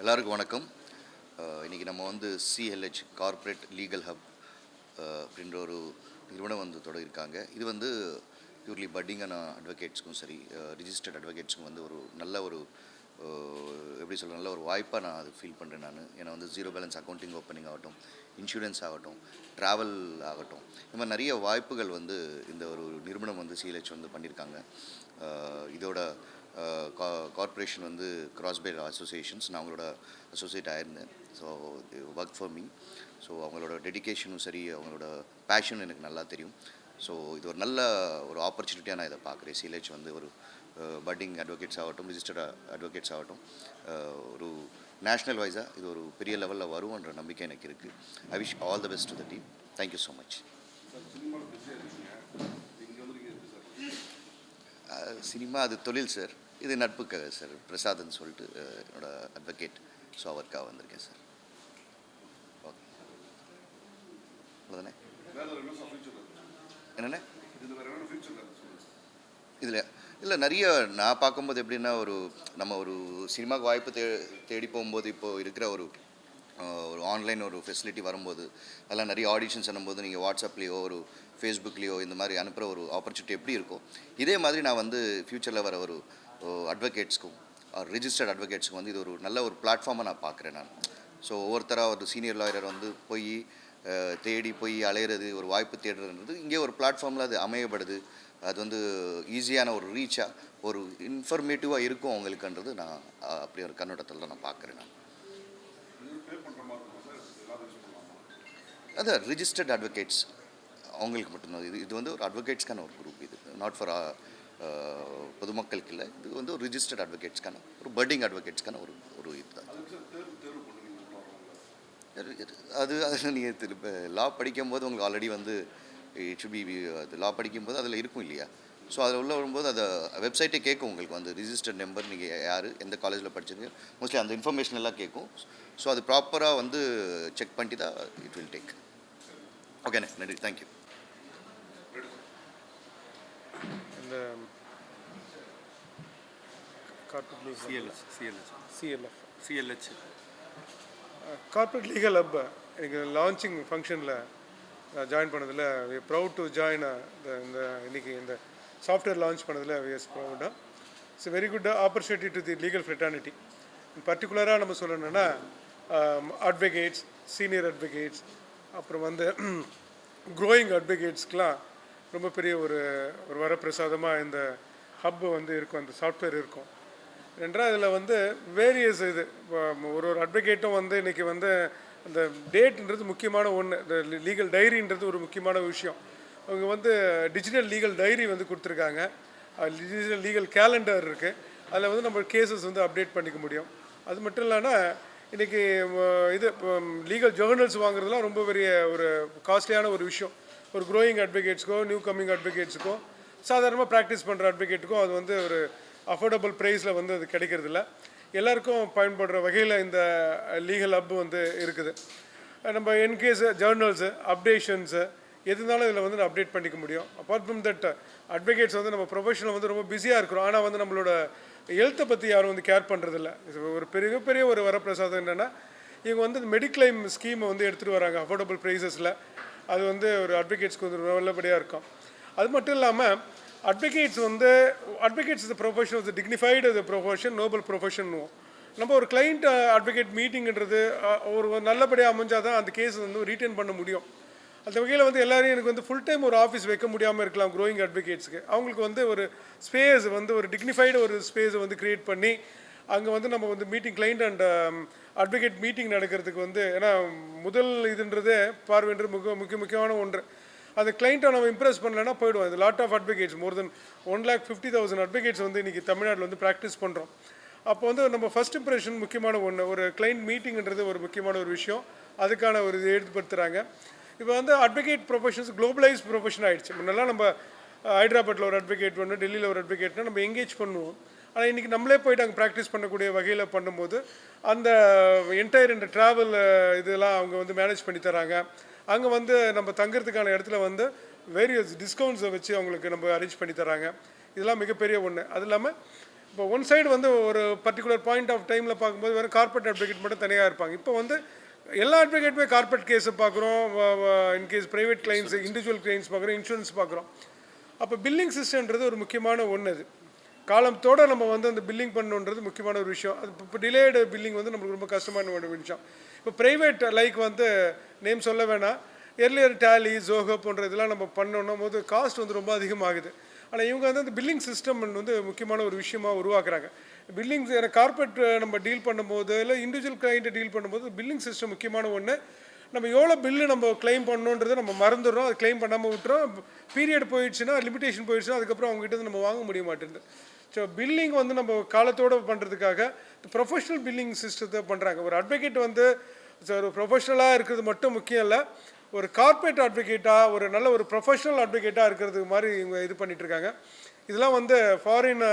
எல்லாருக்கும் வணக்கம். இன்றைக்கி நம்ம வந்து சிஎல்ஹெச் கார்ப்பரேட் லீகல் ஹப் அப்படின்ற ஒரு நிறுவனம் வந்து தொடங்கியிருக்காங்க. இது வந்து பியூர்லி பட்டிங்கான அட்வொகேட்ஸ்க்கும் சரி, ரிஜிஸ்டர்ட் அட்வொகேட்ஸ்க்கும் வந்து ஒரு நல்ல ஒரு எப்படி சொல்கிற நல்ல ஒரு வாய்ப்பாக நான் அது ஃபீல் பண்ணுறேன். ஏன்னா வந்து ஜீரோ பேலன்ஸ் அக்கௌண்டிங் ஓப்பனிங் ஆகட்டும், இன்சூரன்ஸ் ஆகட்டும், ட்ராவல் ஆகட்டும், இந்த மாதிரி நிறைய வாய்ப்புகள் வந்து இந்த ஒரு நிறுவனம் வந்து சிஎல்ஹெச் வந்து பண்ணியிருக்காங்க. இதோட கார்ப்பரேஷன் வந்து கிராஸ்பே அசோசியேஷன்ஸ், நான் அவங்களோட அசோசியேட் ஆயிருந்தேன். So work for me. So அவங்களோட டெடிக்கேஷனும் சரி, அவங்களோட பேஷனும் எனக்கு நல்லா தெரியும். ஸோ இது ஒரு நல்ல ஒரு ஆப்பர்ச்சுனிட்டியாக நான் இதை பார்க்குறேன். சிஎல்ஹெச் வந்து ஒரு பட்டிங் அட்வொகேட்ஸ் ஆகட்டும், ரிஜிஸ்டர்ட் அட்வொகேட்ஸ் ஆகட்டும், ஒரு நேஷ்னல் வைஸாக இது ஒரு பெரிய லெவலில் வரும்ன்ற நம்பிக்கை எனக்கு இருக்குது. I wish all the best to the team. Thank you so much. Cinema அது தொழில் சார், இது நட்புக்காக சார். பிரசாத்னு சொல்லிட்டு என்னோட அட்வொகேட், ஸோ அவருக்காக வந்திருக்கேன் சார். ஓகே, அவ்வளோதானே. என்னண்ணே இதில் இல்லை, நிறைய நான் பார்க்கும்போது எப்படின்னா, நம்ம ஒரு சினிமாவுக்கு வாய்ப்பு தேடி போகும்போது இப்போது இருக்கிற ஒரு ஆன்லைன் ஒரு ஃபெசிலிட்டி வரும்போது, அதெல்லாம் நிறைய ஆடிஷன்ஸ் பண்ணும்போது நீங்கள் வாட்ஸ்அப்லேயோ ஒரு ஃபேஸ்புக்லேயோ இந்த மாதிரி அனுப்புகிற ஒரு ஆப்பர்ச்சுனிட்டி எப்படி இருக்கும், இதே மாதிரி நான் வந்து ஃப்யூச்சரில் வர ஒரு அட்வொகேட்ஸ்க்கும் ரிஜிஸ்டர்ட் அட்வொகேட்ஸ்க்கும் வந்து இது ஒரு நல்ல ஒரு பிளாட்ஃபார்மாக நான் பார்க்குறேன் நான். ஸோ ஒவ்வொருத்தராக ஒரு சீனியர் லாயர் வந்து தேடி போய் அலையிறது, ஒரு வாய்ப்பு தேடுறதுன்றது இங்கே ஒரு பிளாட்ஃபார்மில் அது அமையப்படுது. அது வந்து ஈஸியான ஒரு ரீச்சாக, ஒரு இன்ஃபர்மேட்டிவாக இருக்கும் அவங்களுக்குன்றது நான் அப்படி ஒரு கண்ணோட்டத்தில் தான் நான் பார்க்குறேன். நான் அதான் ரிஜிஸ்டர்ட் அட்வொகேட்ஸ் அவங்களுக்கு மட்டும்தான் இது வந்து ஒரு அட்வொகேட்ஸ்க்கான ஒரு குரூப். இது நாட் ஃபார் பொதுமக்களுக்கு இல்லை, இது வந்து ஒரு ரிஜிஸ்டர்ட் அட்வொகேட்ஸ்க்கான ஒரு பட்டிங் அட்வொகேட்ஸ்க்கான ஒரு இதுதான். அதில் நீங்கள் இப்போ லா படிக்கும்போது உங்களுக்கு ஆல்ரெடி வந்து இட் ஷுட் பி, அது லா படிக்கும்போது அதில் இருக்கும் இல்லையா. ஸோ அதில் உள்ள வரும்போது அதை வெப்சைட்டே கேட்கும் உங்களுக்கு வந்து ரிஜிஸ்டர்ட் நம்பர், நீங்கள் யார், எந்த காலேஜில் படிச்சிருக்கீங்க, மோஸ்ட்லி அந்த இன்ஃபர்மேஷன் எல்லாம் கேட்கும். ஸோ அது ப்ராப்பராக வந்து செக் பண்ணிட்டு தான் இட் வில் டேக். ஓகேண்ணே, நன்றி, தேங்க்யூ. இந்த கார்ப்பரேட் லீகல் ஹப் எனக்கு லான்ச்சிங் ஃபங்க்ஷனில் ஜாயின் பண்ணதில் வி ப்ரவுட் டு ஜாயின். இந்த இன்றைக்கி இந்த சாஃப்ட்வேர் லான்ச் பண்ணதில் வி எஸ் ப்ரவுடாக. It's very good opportunity to the legal fraternity. பர்டிகுலராக நம்ம சொல்லணும்னா அட்வொகேட்ஸ், சீனியர் அட்வொகேட்ஸ், அப்புறம் வந்து க்ரோயிங் அட்வொகேட்ஸ்க்கெலாம் ரொம்ப பெரிய ஒரு வரப்பிரசாதமாக இந்த ஹப் வந்து இருக்கும், அந்த சாஃப்ட்வேர் இருக்கும். ரெண்டாவது இதில் வந்து வேரியஸ் இது ஒரு அட்வொகேட்டும் வந்து இன்றைக்கி வந்து அந்த டேட்ன்றது முக்கியமான ஒன்று. இந்த லீகல் டைரின்றது ஒரு முக்கியமான விஷயம். அவங்க வந்து டிஜிட்டல் லீகல் டைரி வந்து கொடுத்துருக்காங்க, டிஜிட்டல் லீகல் கேலண்டர் இருக்குது. அதில் வந்து நம்ம கேசஸ் வந்து அப்டேட் பண்ணிக்க முடியும். அது மட்டும் இல்லைன்னா இன்றைக்கி இது லீகல் ஜேர்னல்ஸ் வாங்குறதுலாம் ரொம்ப பெரிய ஒரு காஸ்ட்லியான ஒரு விஷயம். ஒரு க்ரோயிங் அட்வொகேட்ஸுக்கோ, நியூ கம்மிங் அட்வொகேட்ஸுக்கோ, சாதாரணமாக ப்ராக்டிஸ் பண்ணுற அட்வொகேட்டுக்கும் அது வந்து ஒரு அஃபோர்டபுள் ப்ரைஸில் வந்து அது கிடைக்கிறதில்ல. எல்லாருக்கும் பயன்படுற வகையில் இந்த லீகல் ஹப் வந்து இருக்குது. நம்ம என்கேஸு ஜேர்னல்ஸு அப்டேஷன்ஸு எதுனாலும் இதில் வந்து அப்டேட் பண்ணிக்க முடியும். அப்பார்ட் ஃப்ரம் தட் அட்வொகேட்ஸ் வந்து நம்ம ப்ரொஃபஷனில் வந்து ரொம்ப பிஸியாக இருக்கிறோம். ஆனால் வந்து நம்மளோட ஹெல்த்தை பற்றி யாரும் வந்து கேர் பண்ணுறதில்ல. ஒரு பெரிய ஒரு வரப்பிரசாதம் என்னென்னா, இவங்க வந்து மெடிக்ளைம் ஸ்கீமை வந்து எடுத்துகிட்டு வராங்க அஃபோர்டபுள் ப்ரைஸஸில். அது வந்து ஒரு அட்வொகேட்ஸ்க்கு வந்து நல்லபடியாக இருக்கும். அது மட்டும் இல்லாமல் advocates is profession of the dignified profession, noble profession. நம்ம ஒரு கிளைண்ட் அட்வொகேட் மீட்டிங்கிறது ஒரு நல்லபடியாக அமைஞ்சால் தான் அந்த கேஸ் வந்து ரீட்டைன் பண்ண முடியும். அந்த வகையில் வந்து எல்லோரும் எனக்கு வந்து ஃபுல் டைம் ஒரு ஆஃபீஸ் வைக்க முடியாமல் இருக்கலாம். க்ரோயிங் அட்வொகேட்ஸுக்கு அவங்களுக்கு வந்து ஒரு ஸ்பேஸ் வந்து ஒரு டிக்னிஃபைடு ஒரு ஸ்பேஸை வந்து க்ரியேட் பண்ணி அங்கே வந்து நம்ம வந்து meeting client and advocate meeting நடக்கிறதுக்கு வந்து, ஏன்னா முதல் இதுன்றதே பார்வைன்றது முக்கியமான ஒன்று. அந்த கிளைண்ட்டை நம்ம இம்ப்ரெஸ் பண்ணலைன்னா போய்டுவோம். இது lot of advocates, more than 1,50,000 advocates வந்து இன்றைக்கி தமிழ்நாட்டில் வந்து ப்ராக்டிஸ் பண்ணுறோம். அப்போ வந்து நம்ம ஃபஸ்ட் இம்ப்ரெஷன் முக்கியமான ஒன்று. ஒரு கிளைண்ட் மீட்டிங்கிறது ஒரு முக்கியமான ஒரு விஷயம். அதுக்கான ஒரு இது எடுத்துப்படுத்துகிறாங்க. இப்போ வந்து அட்வொகேட் ப்ரொஃபஷன்ஸ் குளோபலைஸ் ப்ரொஃபஷன் ஆகிடுச்சு. முன்னெல்லாம் நம்ம ஹைதராபாத்தில் ஒரு அட்வொகேட் பண்ணணும், டெல்லியில் ஒரு அட்வொகேட்னா நம்ம எங்கேஜ் பண்ணுவோம். ஆனால் இன்றைக்கி நம்மளே போய்ட்டு அங்கே ப்ராக்டிஸ் பண்ணக்கூடிய வகையில் பண்ணும்போது அந்த என்டையர் இந்த ட்ராவல் இதெல்லாம் அவங்க வந்து மேனேஜ் பண்ணி தராங்க. அங்கே வந்து நம்ம தங்குறதுக்கான இடத்துல வந்து வேரியஸ் டிஸ்கவுண்ட்ஸை வச்சு அவங்களுக்கு நம்ம அரேஞ்ச் பண்ணி தராங்க. இதெல்லாம் மிகப்பெரிய ஒன்று. அது இல்லாமல் இப்போ ஒன் சைடு வந்து ஒரு பர்டிகுலர் பாயிண்ட் ஆஃப் டைமில் பார்க்கும்போது வெறும் கார்பரேட் அட்வொகேட் மட்டும் தனியாக இருப்பாங்க. இப்போ வந்து எல்லா அட்வொகேட்டுமே கார்பரேட் கேஸை பார்க்குறோம், in case private clients, individual clients பார்க்குறோம், இன்சூரன்ஸ் பார்க்குறோம். அப்போ பில்லிங் சிஸ்டம்ன்றது ஒரு முக்கியமான ஒன்று. அது காலத்தோடு நம்ம வந்து அந்த பில்லிங் பண்ணணுன்றது முக்கியமான ஒரு விஷயம். அது இப்போ டிலேடு பில்லிங் வந்து நம்மளுக்கு ரொம்ப கஷ்டமான ஒரு விஷயம். இப்போ ப்ரைவேட் லைக் வந்து நேம் சொல்ல வேணாம், எர்லியர் டேலி, ஜோஹோ போன்ற இதெல்லாம் நம்ம பண்ணணும் போது காஸ்ட் வந்து ரொம்ப அதிகமாகுது. ஆனால் இவங்க வந்து அந்த பில்லிங் சிஸ்டம் வந்து முக்கியமான ஒரு விஷயமாக உருவாக்குறாங்க. பில்லிங் கார்பரேட் நம்ம டீல் பண்ணும்போது இல்லை இண்டிவிஜுவல் கிளைண்ட்டை டீல் பண்ணும்போது பில்லிங் சிஸ்டம் முக்கியமான ஒன்று. நம்ம எவ்வளோ பில்லு நம்ம கிளைம் பண்ணணுன்றதை நம்ம மறந்துடுறோம், அது கிளைம் பண்ணாமல் விட்டுறோம். பீரியட் போயிடுச்சுன்னா, லிமிடேஷன் போயிடுச்சுன்னா அதுக்கப்புறம் அவங்ககிட்ட நம்ம வாங்க முடிய மாட்டேங்குது. ஸோ பில்லிங் வந்து நம்ம காலத்தோடு பண்ணுறதுக்காக ப்ரொஃபஷனல் பில்லிங் சிஸ்டத்தை பண்ணுறாங்க. ஒரு அட்வொகேட் வந்து ஒரு ப்ரொஃபஷனலாக இருக்கிறது மட்டும் முக்கியம் இல்லை, ஒரு கார்பரேட் அட்வொகேட்டாக ஒரு நல்ல ஒரு ப்ரொஃபஷனல் அட்வொகேட்டாக இருக்கிறதுக்கு மாதிரி இவங்க இது பண்ணிகிட்ருக்காங்க. இதெல்லாம் வந்து ஃபாரின்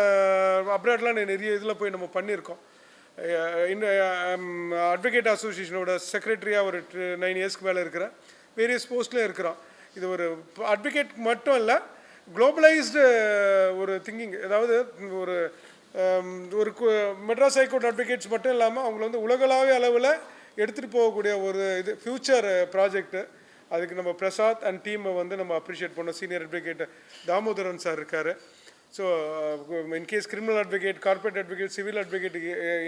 அப்ராட்லாம் நிறைய இதில் போய் நம்ம பண்ணியிருக்கோம். அட்வொகேட் அசோசியேஷனோட செக்ரட்டரியாக ஒரு 9 இயர்ஸ்க்கு மேலே இருக்கிறேன், வேரியஸ் போஸ்ட்லேயும் இருக்கிறோம். இது ஒரு அட்வொகேட் மட்டும் இல்லை, குளோபலைஸ்டு ஒரு திங்கிங். அதாவது ஒரு ஒரு மெட்ராஸ் ஹைகோர்ட் அட்வொகேட்ஸ் மட்டும் இல்லாமல் அவங்கள வந்து உலகளாவிய அளவில் எடுத்துகிட்டு போகக்கூடிய ஒரு இது ஃப்யூச்சர் ப்ராஜெக்ட்டு. அதுக்கு நம்ம பிரசாத் அண்ட் டீமை வந்து நம்ம அப்ரிஷியேட் பண்ணோம். சீனியர் அட்வொகேட் தாமோதரன் சார் இருக்கார். So in case criminal advocate, corporate advocate, civil advocate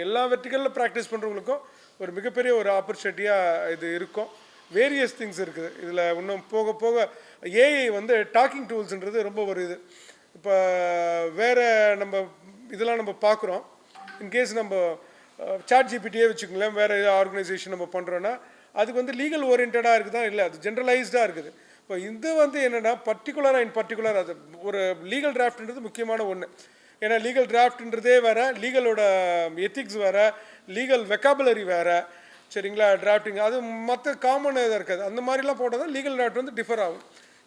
எல்லா வெர்டிக்கலில் ப்ராக்டிஸ் பண்ணுறவங்களுக்கும் ஒரு மிகப்பெரிய ஒரு ஆப்பர்ச்சுனிட்டியாக இது இருக்கும். வேரியஸ் திங்ஸ் இருக்குது இதில். இன்னும் போக போக ஏஐ வந்து டாக்கிங் டூல்ஸ்ன்றது ரொம்ப ஒரு இது. இப்போ வேறு நம்ம இதெல்லாம் நம்ம பார்க்குறோம். இன்கேஸ் நம்ம சாட் ஜிபிடியே வச்சுக்கோங்களேன், வேறு ஆர்கனைசேஷன் நம்ம பண்ணுறோன்னா அதுக்கு வந்து லீகல் ஓரியன்டாக இருக்குதா இல்லை, அது ஜென்ரலைஸ்டாக இருக்குது. இப்போ இது வந்து என்னென்னா பர்டிகுலர் அது ஒரு லீகல் டிராஃப்ட்ன்றது முக்கியமான ஒன்று. ஏன்னா லீகல் டிராஃப்ட்ன்றதே வேறு, லீகலோட எத்திக்ஸ் வேறு, லீகல் வெக்காபுலரி வேறு, சரிங்களா? டிராஃப்டிங் அது மற்ற காமன் இதாக இருக்காது. அந்த மாதிரிலாம் போட்டால் தான் லீகல் டிராஃப்ட் வந்து டிஃபர் ஆகும்.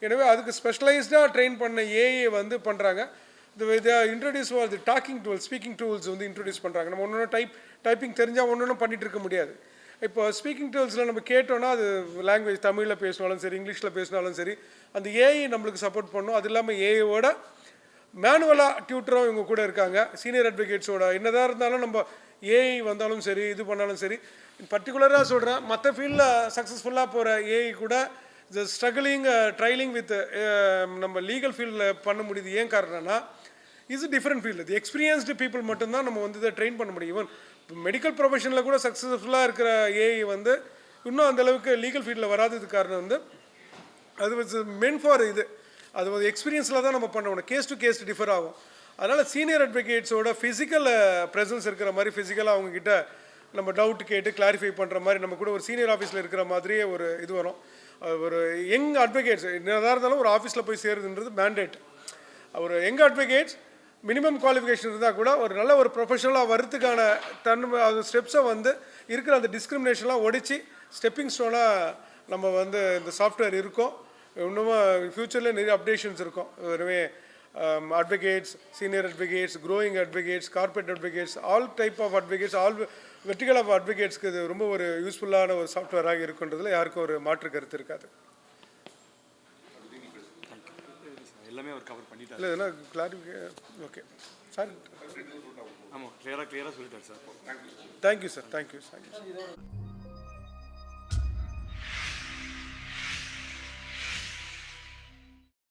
எனவே அதுக்கு ஸ்பெஷலைஸ்டாக ட்ரெயின் பண்ண ஏஐ வந்து பண்ணுறாங்க. இதை இன்ட்ரடியூஸ் தி டாக்கிங் டூல்ஸ், ஸ்பீக்கிங் டூல்ஸ் வந்து இன்ட்ரடியூஸ் பண்ணுறாங்க. நம்ம ஒன்று டைப்பிங் தெரிஞ்சால் ஒன்று பண்ணிகிட்டு இருக்க முடியாது. இப்போ ஸ்பீக்கிங் டூல்ஸில் நம்ம கேட்டோன்னா அது லாங்குவேஜ் தமிழில் பேசினாலும் சரி, இங்கிலீஷில் பேசினாலும் சரி, அந்த ஏஐ நம்மளுக்கு சப்போர்ட் பண்ணும். அது இல்லாமல் ஏஐயோட மேனுவலாக டியூட்டரும் இவங்க கூட இருக்காங்க. சீனியர் அட்வொகேட்ஸோட என்னதான் இருந்தாலும் நம்ம ஏஐ வந்தாலும் சரி, இது பண்ணாலும் சரி, பர்டிகுலராக சொல்கிறேன், மற்ற ஃபீல்டில் சக்ஸஸ்ஃபுல்லாக போகிற ஏஐ கூட இந்த ஸ்ட்ரகிளிங் ட்ரைலிங் வித் நம்ம லீகல் ஃபீல்டில் பண்ண முடியுது. ஏன் காரணம்னா இது டிஃப்ரெண்ட் ஃபீல்டு. இது எக்ஸ்பீரியன்ஸ்டு பீப்புள் மட்டும்தான் நம்ம வந்து இதை ட்ரெயின் பண்ண முடியும். ஈவன் மெடிக்கல் ப்ரொஃபஷனில் கூட சக்ஸஸ்ஃபுல்லாக இருக்கிற ஏஐ வந்து இன்னும் அந்தளவுக்கு லீகல் ஃபீல்டில் வராதது காரணம் வந்து அது வந்து மென் ஃபார் இது. அது வந்து எக்ஸ்பீரியன்ஸில் தான் நம்ம பண்ணணும். கேஸ் டு கேஸ் டிஃபர் ஆகும். அதனால் சீனியர் அட்வொகேட்ஸோட ஃபிசிக்கல் ப்ரெசன்ஸ் இருக்கிற மாதிரி ஃபிசிக்கலாக அவங்கக்கிட்ட நம்ம டவுட் கேட்டு கிளாரிஃபை பண்ணுற மாதிரி நம்ம கூட ஒரு சீனியர் ஆஃபீஸில் இருக்கிற மாதிரியே ஒரு இது வரும். ஒரு யங் அட்வொகேட்ஸ் என்னதான் இருந்தாலும் ஒரு ஆஃபீஸில் போய் சேருதுன்றது மேண்டேட். ஒரு யங் அட்வொகேட்ஸ் மினிமம் குவாலிஃபிகேஷன் இருந்தால் கூட ஒரு நல்ல ஒரு ப்ரொஃபஷனலாக வர்றதுக்கான அது ஸ்டெப்ஸை வந்து இருக்கிற அந்த டிஸ்கிரிமினேஷன்லாம் ஒடிச்சு ஸ்டெப்பிங் ஸ்டோனாக நம்ம வந்து இந்த சாஃப்ட்வேர் இருக்கும். இன்னமும் ஃப்யூச்சரில் நிறைய அப்டேஷன்ஸ் இருக்கும். எனவே advocates, senior advocates, growing advocates, corporate advocates, all type of advocates, all vertical of advocates க்கு இது ரொம்ப ஒரு யூஸ்ஃபுல்லான ஒரு சாஃப்ட்வேராக இருக்குன்றதுல யாருக்கும் ஒரு மாற்று கருத்து இருக்காது. எல்லாமே அவர் கவர் பண்ணிட்டார். இல்லை இதெல்லாம் கிளாரிஃபிகே ஓகே சார். ஆமாம் கிளியராக சொல்லிட்டார் சார். Thank you sir.